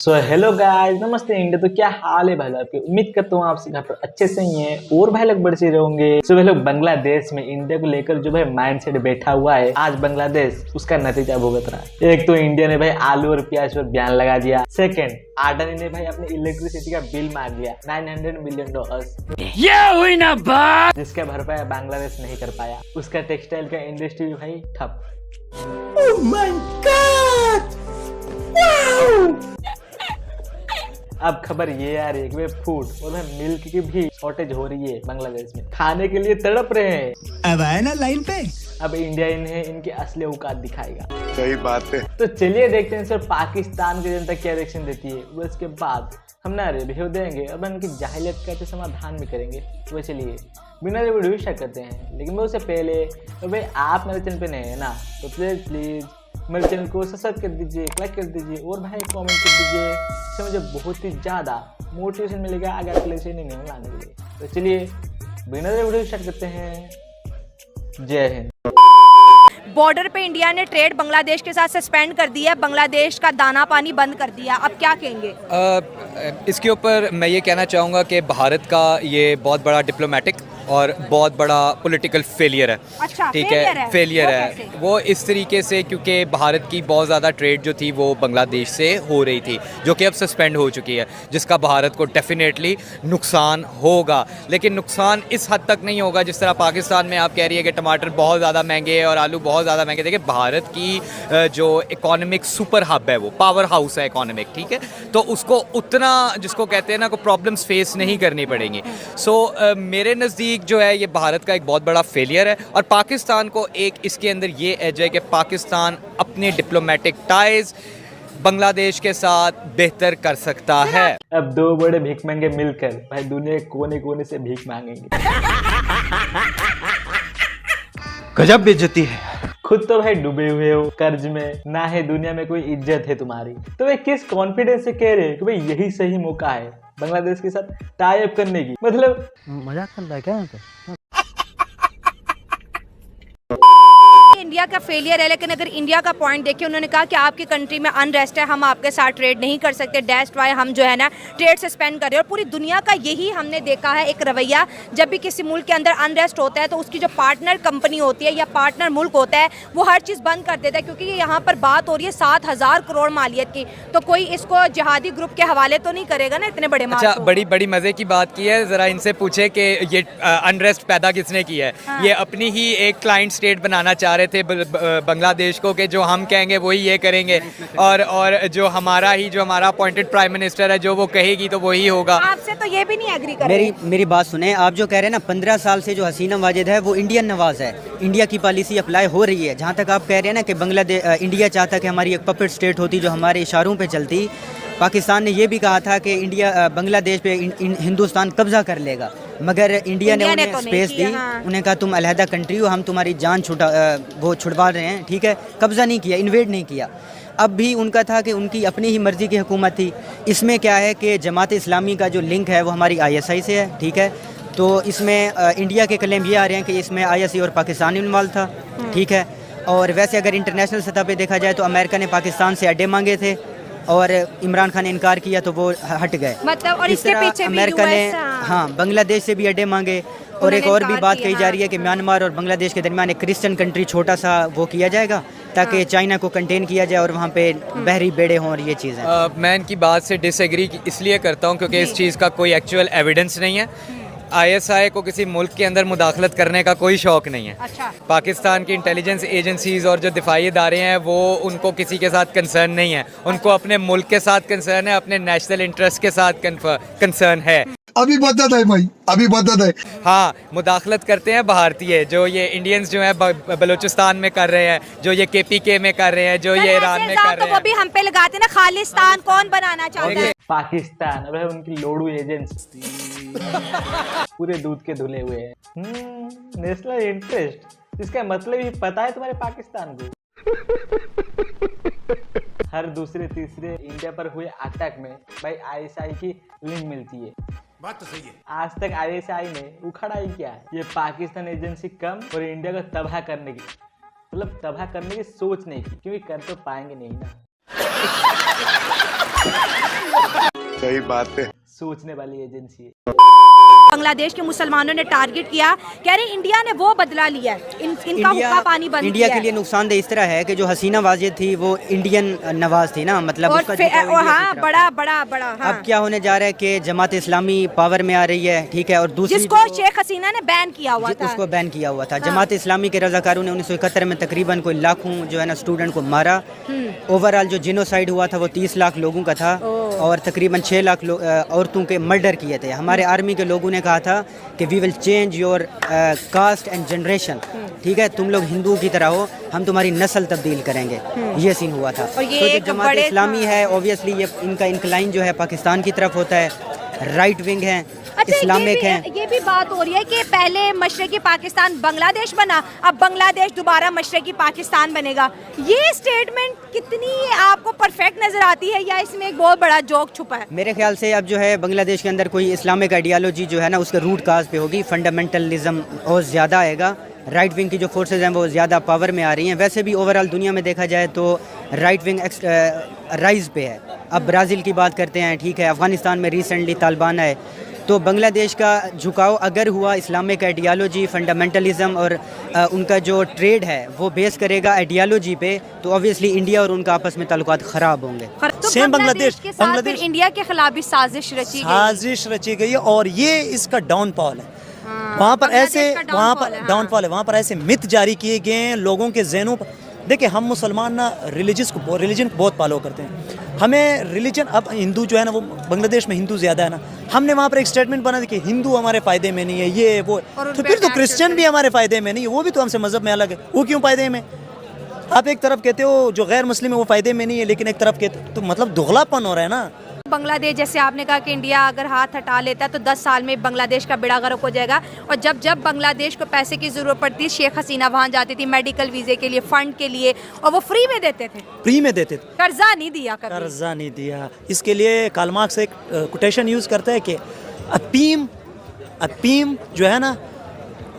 So hello guys, नमस्ते India. तो क्या हाल है भाई लोग आपके? उम्मीद करता हूँ आप यहाँ पर अच्छे से ही हैं और भाई लोग बढ़ते रहोगे। सो भाई लोग बांग्लादेश में इंडिया को लेकर जो भाई माइंडसेट बैठा हुआ है, आज बांग्लादेश उसका नतीजा भुगत रहा है। एक तो इंडिया ने भाई आलू और प्याज पर बैन लगा दिया। सेकंड, अडानी ने भाई अपने इलेक्ट्रिसिटी का बिल मार दिया $900 मिलियन। ये हुई ना बात, जिसका भरपाई बांग्लादेश नहीं कर पाया। उसका टेक्सटाइल का इंडस्ट्री भी भाई ठप। ओह माय गॉड, अब खबर ये आ रही है कि फूड और मिल्क की भी शॉर्टेज हो रही है बांग्लादेश में। खाने के लिए तड़प रहे हैं। अब आए ना लाइन पे। अब इंडिया इन्हें इनकी असली औकात दिखाएगा। सही बात है। तो चलिए देखते हैं सर पाकिस्तान की जनता क्या रिएक्शन देती है। वो इसके बाद हम ना रिव्यू देंगे और उनकी जाहिलियत का समाधान भी करेंगे। तो चलिए बिना वीडियो स्टार्ट करते हैं। लेकिन मैं उससे पहले तो भाई आप मेरे चैनल पे नए हैं ना, तो प्लीज मेरे चैनल को सब्सक्राइब कर दीजिए, लाइक कर दीजिए और भाई कमेंट कर दीजिए। इससे मुझे बहुत ही ज़्यादा मोटिवेशन मिलेगा आगे आपके लिए नहीं लाने के लिए। तो चलिए बिना वीडियो स्टार्ट करते हैं। जय हिंद। बॉर्डर पे इंडिया ने ट्रेड बांग्लादेश के साथ सस्पेंड कर दिया, बांग्लादेश का दाना पानी बंद कर दिया। अब क्या कहेंगे? इसके ऊपर मैं ये कहना चाहूँगा कि भारत का ये बहुत बड़ा डिप्लोमेटिक और बहुत बड़ा पॉलिटिकल फेलियर है। अच्छा, ठीक है, फेलियर वो है कैसे? वो इस तरीके से क्योंकि भारत की बहुत ज़्यादा ट्रेड जो थी वो बांग्लादेश से हो रही थी, जो कि अब सस्पेंड हो चुकी है, जिसका भारत को डेफिनेटली नुकसान होगा। लेकिन नुकसान इस हद तक नहीं होगा जिस तरह पाकिस्तान में आप कह रही है कि टमाटर बहुत ज़्यादा महंगे हैं और आलू बहुत ज़्यादा महंगे। देखिए भारत की जो इकोनॉमिक सुपर हब है, वो पावर हाउस है इकोनॉमिक, ठीक है, तो उसको उतना जिसको कहते हैं ना को प्रॉब्लम्स फेस नहीं करनी पड़ेंगी। सो मेरे नज़दीक जो है ये भारत का एक बहुत बड़ा फेलियर है और पाकिस्तान को एक इसके अंदर ये एज है कि पाकिस्तान अपने डिप्लोमेटिक टाइज बांग्लादेश के साथ बेहतर कर सकता है। अब दो बड़े भीख मांगे मिलकर भाई दुनिया के कोने कोने से भीख मांगेंगे। गजब बेइज्जती है। खुद तो भाई डूबे हुए हो कर्ज में, ना है दुनिया में कोई इज्जत है तुम्हारी। तो भाई किस कॉन्फिडेंस से कह रहे हैं कि भाई यही सही मौका है बांग्लादेश के साथ टाई अप करने की? मतलब मजाक कर रहा है क्या? इंडिया का फेलियर है, लेकिन अगर इंडिया का पॉइंट देखिए, उन्होंने कहा कि आपकी कंट्री में अनरेस्ट है, हम आपके साथ ट्रेड नहीं कर सकते, दैट्स व्हाई हम जो है ना ट्रेड सस्पेंड कर रहे हैं। और पूरी दुनिया का यही हमने देखा है एक रवैया। जब भी किसी मुल्क के अंदर अनरेस्ट होता है तो उसकी जो पार्टनर कंपनी होती है या पार्टनर मुल्क होता है वो हर चीज़ बंद कर देता है, क्योंकि यहाँ पर बात हो रही है 7,000 करोड़ मालियत की। तो कोई इसको जिहादी ग्रुप के हवाले तो नहीं करेगा ना इतने बड़े अच्छा, बड़ी मज़े की बात की है। ज़रा इनसे पूछे कि ये अनरेस्ट पैदा किसने की है? हाँ। ये अपनी ही एक क्लाइंट स्टेट बनाना चाह रहे थे बांग्लादेश को कि जो हम कहेंगे वही ये करेंगे और जो हमारा अपॉइंटेड प्राइम मिनिस्टर है जो वो कहेगी तो वही होगा। आपसे तो ये भी नहीं एग्री करेंगे। मेरी बात सुने। आप जो कह रहे हैं ना 15 साल से जो हसीना वाजिद है वो इंडियन नवाज है, इंडिया की पॉलिसी अप्लाई हो रही है। जहाँ तक आप कह रहे हैं ना कि इंडिया चाहता कि हमारी एक पपेट स्टेट होती जो हमारे इशारों पे चलती। पाकिस्तान ने ये भी कहा था कि बांग्लादेश पे हिंदुस्तान कब्जा कर लेगा, मगर इंडिया ने उन्हें तो स्पेस दी। हाँ। उन्हें कहा तुम अलहदा कंट्री हो, हम तुम्हारी जान छुड़वा रहे हैं, ठीक है। कब्जा नहीं किया, इन्वेड नहीं किया। अब भी उनका था कि उनकी अपनी ही मर्जी की हुकूमत थी। इसमें क्या है कि जमात इस्लामी का जो लिंक है वो हमारी ISI से है, ठीक है। तो इसमें इंडिया के क्लेम ये आ रहे हैं कि इसमें ISI और पाकिस्तान इन्वॉल्व था, ठीक है। और वैसे अगर इंटरनेशनल सतह पे देखा जाए तो अमेरिका ने पाकिस्तान से अड्डे मांगे थे और इमरान खान ने इनकार किया तो वो हट गए। मतलब और इसके पीछे भी अमेरिका ने US, हाँ बांग्लादेश से भी अड्डे मांगे। और एक और भी बात कही जा रही है कि म्यांमार और बांग्लादेश के दरमियान एक क्रिश्चियन कंट्री छोटा सा वो किया जाएगा ताकि चाइना को कंटेन किया जाए और वहाँ पे बहरी बेड़े हों और ये चीज़ें। मैं इनकी बात से डिसएग्री इसलिए करता हूँ क्योंकि इस चीज़ का कोई एक्चुअल एविडेंस नहीं है। ISI को किसी मुल्क के अंदर मुदाखलत करने का कोई शौक नहीं है। अच्छा। पाकिस्तान की इंटेलिजेंस एजेंसीज और जो दिफाई इदारे हैं वो उनको किसी के साथ कंसर्न नहीं है। उनको अपने मुल्क के साथ कंसर्न है, अपने नेशनल इंटरेस्ट के साथ कंसर्न है। अभी बदत है भाई, अभी बदत है। हाँ, मुदाखलत करते हैं भारतीय, जो ये इंडियंस जो है बलूचिस्तान में कर रहे हैं, जो ये KPK में कर रहे हैं, जो ये ईरान में कर तो रहे वो भी हम पे लगाते ना। खालिस्तान कौन बनाना चाहता है? पाकिस्तान अब उनकी लोडू एजेंट्स पूरे दूध के धुले हुए हैं। नेशनल इंटरेस्ट, इसका मतलब ही पता है तुम्हारे पाकिस्तान को। हर दूसरे तीसरे इंडिया पर हुए अटैक में भाई ISI की लिंक मिलती है। बात तो सही है। आज तक ISI ने उखड़ा ही क्या है? ये पाकिस्तान एजेंसी कम और इंडिया को तबाह करने की तबाह करने की सोच नहीं की, क्योंकि कर तो पाएंगे नहीं ना। सही बात है। सोचने वाली एजेंसी है। बांग्लादेश के मुसलमानों ने टारगेट किया, कह रहे इंडिया ने वो बदला लिया है, इनका हुक्का पानी बंद इंडिया किया के लिए नुकसानदेह इस तरह है कि जो हसीना वाजिद थी वो इंडियन नवाज थी ना, मतलब और उसका झुकाव इंडिया हाँ की तरफ बड़ा था। बड़ा बड़ा हाँ। अब क्या होने जा रहा है कि जमात इस्लामी पावर में आ रही है, ठीक है, और दूसरी जिसको शेख हसीना ने बैन किया हुआ था, उसको बैन किया हुआ था। जमात इस्लामी के रजाकारों ने 1971 में तकरीबन कोई लाखों जो है ना स्टूडेंट को मारा। ओवरऑल जो जिनोसाइड हुआ था वो 30 लाख लोगों का था और तकरीबन 6 लाख औरतों के मर्डर किए थे। हमारे आर्मी के लोगों ने कहा था कि we will change your caste and generation, ठीक है, तुम लोग हिंदुओं की तरह हो, हम तुम्हारी नस्ल तब्दील करेंगे। ये सीन हुआ था। और ये तो जो एक जमात बड़े इस्लामी है ऑब्वियसली ये इनका इंक्लाइन जो है पाकिस्तान की तरफ होता है, राइट विंग है, इस्लामिक है। ये भी बात हो रही है कि पहले मशरकी पाकिस्तान बांग्लादेश बना, अब बांग्लादेश दोबारा मशरकी पाकिस्तान बनेगा। ये स्टेटमेंट कितनी आपको परफेक्ट नजर आती है या इसमें एक बहुत बड़ा जोक छुपा है? मेरे ख्याल से अब जो है बांग्लादेश के अंदर कोई इस्लामिक आइडियालॉजी जो है ना उसके रूट काज पे होगी, फंडामेंटलिज्म और ज़्यादा आएगा। राइट विंग की जो फोर्सेज हैं वो ज़्यादा पावर में आ रही हैं। वैसे भी ओवरऑल दुनिया में देखा जाए तो राइट विंग राइज पे है। अब ब्राज़ील की बात करते हैं, ठीक है, अफ़गानिस्तान में रिसेंटली तालिबान आए, तो बांग्लादेश का झुकाव अगर हुआ इस्लामिक आइडियालॉजी, फंडामेंटलिज्म और उनका जो ट्रेड है वो बेस करेगा आइडियालॉजी पे, तो ऑब्वियसली इंडिया और उनका आपस में ताल्लुकात ख़राब होंगे। तो सेम बांग्लादेश के साथ बांग्लादेश फिर इंडिया के खिलाफ भी साजिश रची गई है और ये इसका डाउनफॉल है। वहाँ पर बांग्लादेश ऐसे का वहाँ downfall पर है, डाउनफॉल है, वहाँ पर ऐसे मिथ जारी किए गए हैं लोगों के जहनों पर। देखिए हम मुसलमान ना रिलीजन को बहुत फॉलो करते हैं। हमें रिलीजन, अब हिंदू जो है ना वो बांग्लादेश में हिंदू ज़्यादा है ना, हमने वहाँ पर एक स्टेटमेंट बना दी कि हिंदू हमारे फ़ायदे में नहीं है, ये वो, तो फिर तो क्रिश्चियन भी हमारे फ़ायदे में नहीं है, वो भी तो हमसे मज़हब में अलग है, वो क्यों फ़ायदे में? आप एक तरफ कहते हो जो गैर मुस्लिम है वो फ़ायदे में नहीं है, लेकिन एक तरफ कहते तो मतलब दुगलापन हो रहा है ना। बांग्लादेश जैसे आपने कहा कि इंडिया अगर हाथ हटा लेता है तो 10 साल में बांग्लादेश का बेड़ा गर्क हो जाएगा। और जब जब बांग्लादेश को पैसे की ज़रूरत पड़ती, शेख हसीना वहाँ जाती थी मेडिकल वीज़े के लिए, फ़ंड के लिए, और वो फ्री में देते थे, फ्री में देते थे, कर्जा नहीं दिया कभी। कर्जा नहीं दिया। इसके लिए कार्ल मार्क्स एक कोटेशन यूज़ करता है कि अफीम जो है ना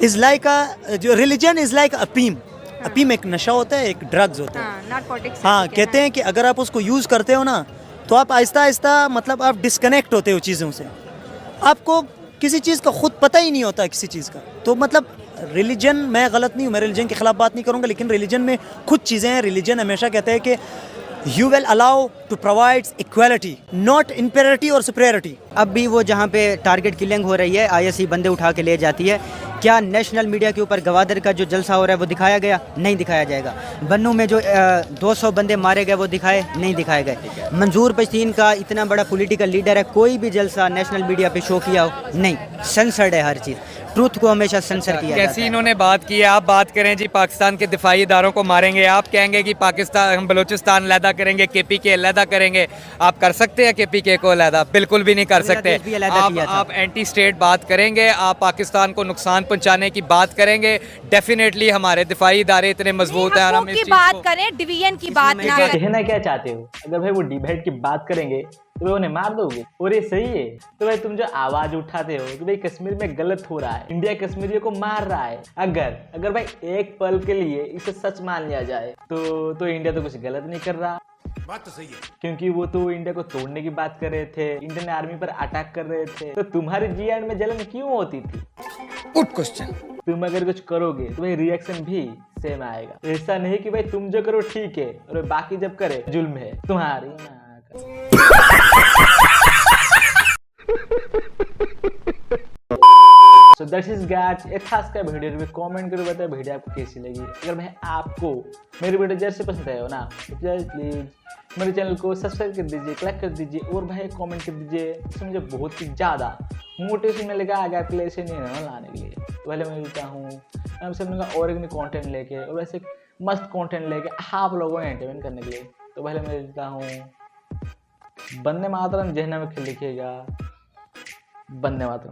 इज़ लाइक जो रिलीजन इज़ लाइक अफीम। अफीम एक नशा होता है, एक ड्रग्स होता है। नारकोटिक्स। हाँ, कहते हैं कि अगर आप उसको यूज़ करते हो ना तो आप आहिस्ता आहिस्ता मतलब आप डिस्कनेक्ट होते हो चीज़ों से, आपको किसी चीज़ का खुद पता ही नहीं होता किसी चीज़ का। तो मतलब रिलीजन, मैं गलत नहीं हूँ, मैं रिलीजन के खिलाफ बात नहीं करूँगा, लेकिन रिलीजन में कुछ चीज़ें हैं। रिलीजन हमेशा कहते हैं कि you will allow to provide equality, not inferiority और सुपीरियरिटी। अब भी वो जहाँ पे टारगेट किलिंग हो रही है, आईएसआई बंदे उठा के ले जाती है, क्या नेशनल मीडिया के ऊपर गवादर का जो जलसा हो रहा है वो दिखाया गया? नहीं दिखाया जाएगा। बन्नू में जो 200 बंदे मारे गए वो दिखाए? नहीं दिखाए गए। मंजूर पश्तीन का इतना बड़ा पॉलिटिकल लीडर है, कोई भी जलसा नेशनल मीडिया पे शो किया हो? नहीं, सेंसर्ड है हर चीज़। ट्रूथ को हमेशा सेंसर किया जाता कैसी है। इन्होंने बात की है। आप बात करें जी पाकिस्तान के दिफाई इदारों को मारेंगे, आप कहेंगे कि पाकिस्तान हम बलूचिस्तान अलहदा करेंगे, KPK अलहदा करेंगे। आप कर सकते हैं KPK को अलहदा? बिल्कुल भी नहीं कर सकते। आप एंटी स्टेट बात करेंगे, आप पाकिस्तान को नुकसान पहुंचाने की बात करेंगे। डेफिनेटली हमारे दिफाई इदारे इतने मजबूत हैं। हम की बात करें, डिवीजन की बात ना करें। कहना क्या चाहते हो? अगर भाई वो डिबेट की बात करेंगे तो भाई उन्हें मार दोगे? और ये सही है? तो भाई तुम जो आवाज उठाते हो कि भाई कश्मीर में गलत हो रहा है, इंडिया कश्मीरियों को मार रहा है, अगर भाई एक पल के लिए इसे सच मान लिया जाए तो इंडिया तो कुछ गलत नहीं कर रहा। बात तो सही है, क्योंकि वो तो इंडिया को तोड़ने की बात कर रहे थे, इंडियन आर्मी पर अटैक कर रहे थे, तो तुम्हारी जीएन में जलन क्यों होती थी? Good question. तुम अगर कुछ करोगे तो भाई रिएक्शन भी सेम आएगा। ऐसा नहीं कि भाई तुम जो करो ठीक है और बाकी जब करे जुल्म है तुम्हारी माँ का। So that is guys, एक खास का वीडियो में कमेंट करो, बताओ वीडियो आपको कैसी लगी। अगर भाई आपको मेरी वीडियो जैसे पसंद आया हो ना तो प्लीज मेरे चैनल को सब्सक्राइब कर दीजिए, लाइक कर दीजिए और भाई कमेंट कर दीजिए। इससे मुझे बहुत ही ज़्यादा मोटिवेशन मिलेगा आगे आपके लिए ऐसे नहीं लाने के लिए। तो पहले मैं मिलता हूँ आपसे मिलूंगा और एक कॉन्टेंट लेके और वैसे मस्त कॉन्टेंट लेके आप लोगों को एंटरटेन करने के लिए। तो पहले मैं मिलता हूँ। वंदे मातरम जहना में लिखिएगा, वंदे मातरम।